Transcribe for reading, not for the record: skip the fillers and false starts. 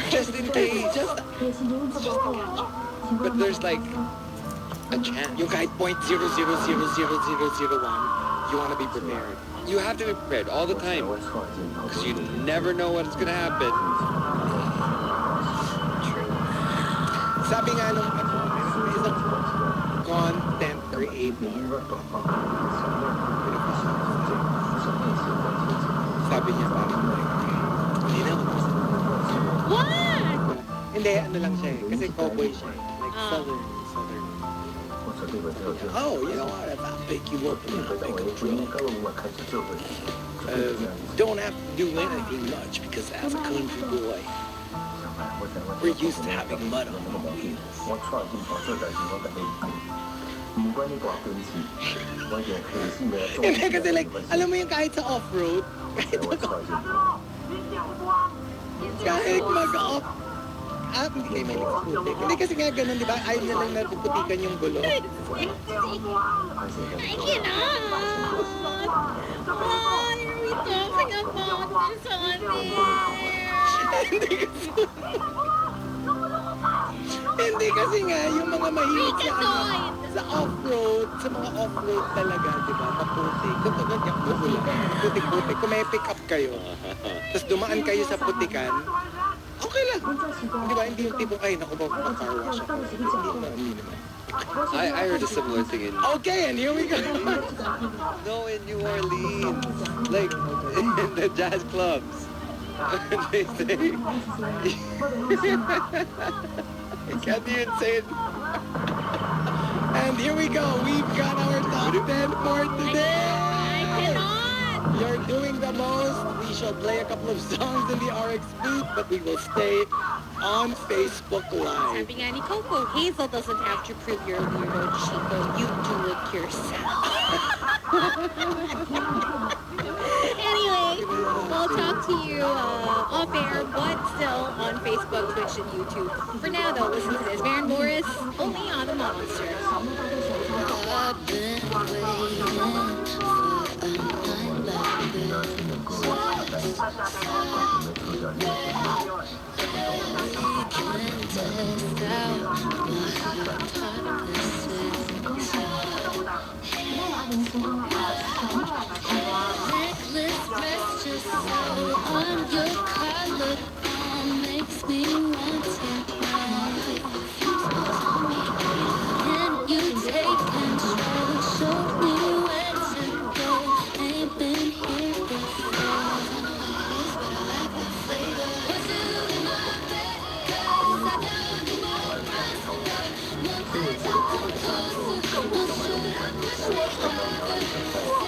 Just in case. But there's like a chance. Yung kahit 0.000001, you want to be prepared. You have to be prepared all the time. Because you never know what's going to happen. Sabi nga nung isang content creator. Sabi niya parang hindi na ako. What? Hindi, ano lang siya eh. Kasi cowboy siya. Like southern. Oh, you know what? If I pick you up and I make a truck, don't have to do anything much because as a country boy, we're used to having mud on the wheels. Hindi kasi like, alam mo yung kahit sa off-road, kahit mag-off, hindi kayo may nagpuputik. Hindi kasi nga ganun, di ba? Ayaw na lang napuputikan yung gulo. I cannot. Why are we talking about this on Hindi kasi. Hindi kasi nga, yung mga mahilig sa off-road, sa mga off-road talaga, di ba? Maputik. Tutulad yung buhula. Putik-putik. Kung may pick up kayo, tapos dumaan kayo sa putikan, okay lang. Di ba? Hindi yung tipong, ay, naku ba, car wash ako. Hindi naman. I heard a similar thing in... Okay, and here we go. No, in New Orleans. Like, in the jazz clubs. They say... I can't even say it. And here we go. We've got our top 10 for today. I cannot. You're doing the most. We shall play a couple of songs in the RX booth, but we will stay on Facebook Live. Sabi nga ni Coco, Hazel doesn't have to prove you're a weirdo, Chico. You do it yourself. Anyway, we'll talk to you off air, but still on Facebook, Twitch, and YouTube. For now, though, listen to this. Maren Morris, only on the Monster. I've been waiting for a night like this. We can test out my necklace dress just so on your collar makes me want to cry. Can you take control? Show me where to go. Ain't been here before. Closer, closer, closer.